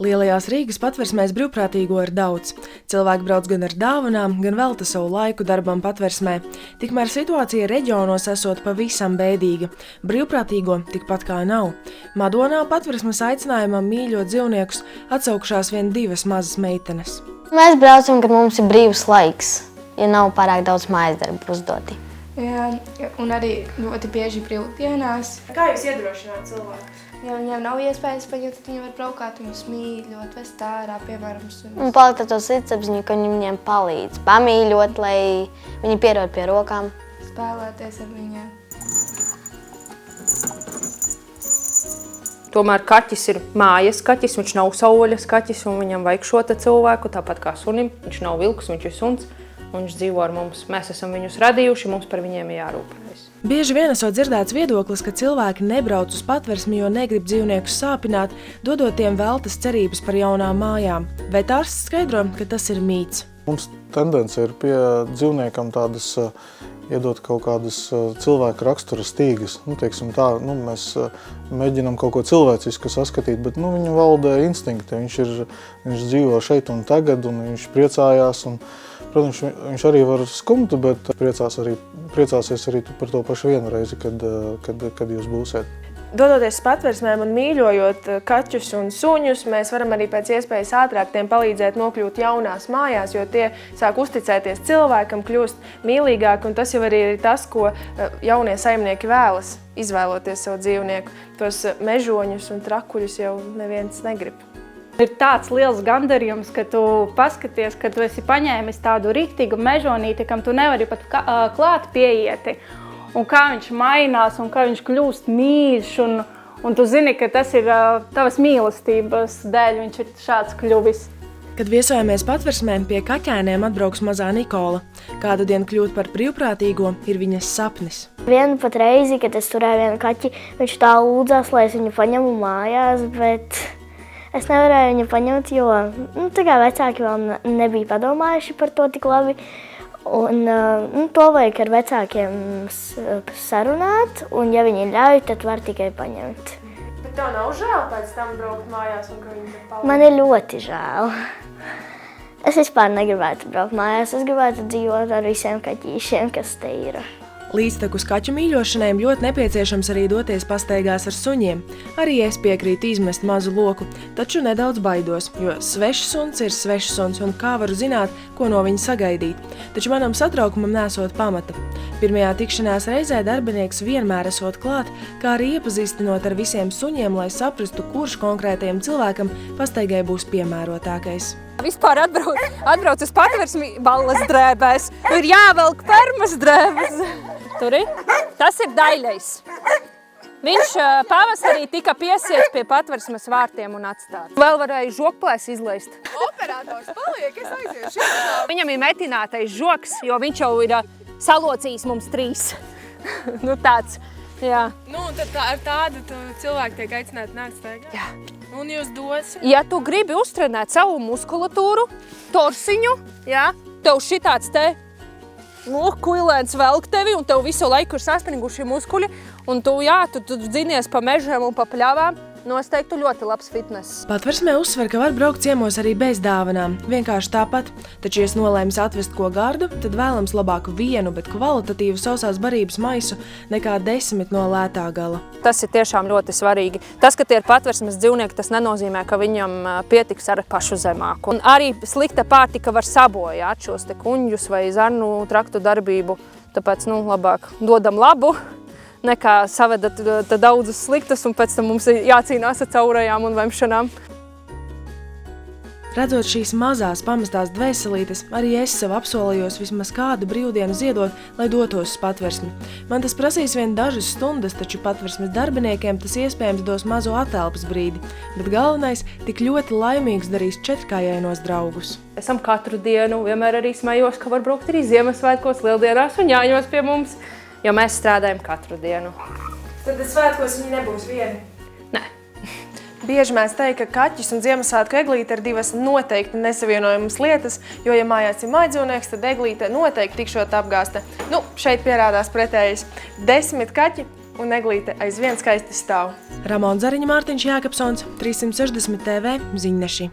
Lielajās Rīgas patversmēs brīvprātīgo ir daudz. Cilvēki brauc gan ar dāvanām, gan velta savu laiku darbam patversmē. Tikmēr situācija reģionos esot pavisam bēdīga. Brīvprātīgo tikpat kā nav. Madonā patversmes aicinājumam mīļot dzīvniekus atsaukšās vien 2 mazas meitenes. Mēs braucam, kad mums ir brīvs laiks, ja nav pārāk daudz mājas darbu uzdoti. Jā, un arī ļoti bieži brīvdienās. Kā jūs iedrošināt cilvēkus? Ja viņiem nav iespējas paņemt, tad viņi var braukāt, viņus mīļot, vest ārā, piemēram, Un palikt ar to sirdsapziņu, ka viņi viņiem palīdz, pamīļot, lai viņi pierod pie rokām. Spēlēties ar viņiem. Tomēr kaķis ir mājas kaķis, viņš nav saules kaķis un viņam vajag šo te cilvēku, tāpat kā sunim. Viņš nav vilks, viņš ir suns un viņš dzīvo ar mums. Mēs esam viņus radījuši, mums par viņiem ir jārūpējas. Bieži vien esot dzirdēts viedoklis, ka cilvēki nebrauc uz patversmi, jo negrib dzīvniekus sāpināt, dodot tiem veltas cerības par jaunām mājām. Bet ārsts skaidro, ka tas ir mīts. Mums tendence ir pie dzīvniekam tādas iedot kaut kādas cilvēka rakstura stīgas. Mēs mēģinām kaut ko cilvēcisku saskatīt, bet viņu valdē instinkti. Viņš dzīvo šeit un tagad, un viņš priecājās. Protams, viņš arī var skumt, bet priecāsies arī par to pašu vienu reizi, kad jūs būsiet. Dodoties patversmēm un mīļojot kaķus un suņus, mēs varam arī pēc iespējas ātrāk tiem palīdzēt nokļūt jaunās mājās, jo tie sāk uzticēties cilvēkam, kļūst mīlīgāki, un tas jau arī ir tas, ko jaunie saimnieki vēlas, izvēloties savu dzīvnieku. Tos mežoņus un trakuļus jau neviens negrib. Ir tāds liels gandarījums, ka tu paskaties, ka tu esi paņēmis tādu riktīgu mežonīti, kam tu nevari pat klāt pieieti. Un kā viņš mainās un kā viņš kļūst mīļš. Un tu zini, ka tas ir tavas mīlestības dēļ viņš ir šāds kļuvis. Kad viesojamies patversmē, pie kaķēniem atbrauks mazā Nikola. Kādu dienu kļūt par brīvprātīgo ir viņas sapnis. Vienu pat reizi, kad es turēju vienu kaķi, viņš tā lūdzās, lai es viņu paņemu mājās, bet es nevarēju viņu paņemt, jo vecāki vēl nebija padomājuši par to tik labi. Un to vajag ar vecākiem sarunāt, un ja viņi ļauj, tad var tikai paņemt. Bet tev nav žēl pēc tam braukt mājās un ka viņi te palīdz? Man ir ļoti žēl. Es vispār negribētu braukt mājās, es gribētu dzīvot ar visiem kaķīšiem, kas te ir. Līdztekus kaķu mīļošanai ļoti nepieciešams arī doties pastaigās ar suņiem. Arī es piekrītu izmest mazu loku, taču nedaudz baidos, jo svešs suns ir svešs suns un kā varu zināt, ko no viņa sagaidīt. Taču manam satraukumam nesot pamata. Pirmajā tikšanās reizē darbinieks vienmēr esot klāt, kā arī iepazīstinot ar visiem suņiem, lai saprastu, kurš konkrētajam cilvēkam pastaigai būs piemērotākais. Vispār atbrauc uz patversmi balles drēbēs. Ir jāvelk permas drēbes. Turi? Tas ir Daļais. Viņš pavasarī tika piesiets pie patversmes vārtiem un atstāts. Vēl varēja žokplēs izlaist. Operators paliek, es aiziešu. Viņam ir metinātais žoks, jo viņš jau ir salocījis mums 3. Tāds, jā. Un tad ar tādu cilvēku tiek aicināti nākt staigāt? Jā. Un jūs dosit? Ja tu gribi uztrenēt savu muskulatūru, torsiņu, jā, tev šitāds te kuilēns velk tevi un tev visu laiku ir saspriguši muskuļi un tu dzinies pa mežiem un pa pļavām, nosteiktu ļoti labs fitness. Patversmē uzsver, ka var braukt ciemos arī bez dāvanām, vienkārši tāpat. Taču, ja nolēmis atvest ko gardu, tad vēlams labāk vienu, bet kvalitatīvu sausās barības maisu nekā 10 no lētā gala. Tas ir tiešām ļoti svarīgi. Tas, ka tie ir patversmes dzīvnieki, tas nenozīmē, ka viņam pietiks ar pašu zemāku. Un arī slikta pārtika var sabojāt šos te kuņģus vai zarnu traktu darbību, tāpēc labāk dodam labu, nekā savedat daudzas sliktas un pēc tam mums ir jācīnās ar caurajām un vemšanām. Redzot šīs mazās pamestās dvēselītes, arī es sev apsolījos vismaz kādu brīvdienu ziedot, lai dotos uz patversmi. Man tas prasīs vien dažas stundas, taču patversmes darbiniekiem tas iespējams dos mazo atelpas brīdi, bet galvenais tik ļoti laimīgs darīs 4-kājainos draugus. Esam katru dienu, vienmēr arī smējos, ka var braukt arī Ziemassvētkos, Lieldienās un Jāņos pie mums, jo mēs strādājam katru dienu. Tad svētkos viņi nebūs vieni? Nē. Bieži mēs teikt, ka kaķis un Ziemassvētku eglīte ir 2 noteikti nesavienojamas lietas, jo, ja mājās ir mājdzīvnieks, tad eglīte noteikti tikšot apgāsta. Šeit pierādās pretējais. 10 kaķi un Eglīte aizvien skaisti stāv. Ramons Zariņa, Mārtiņš Jākapsons, 360 TV ziņneši.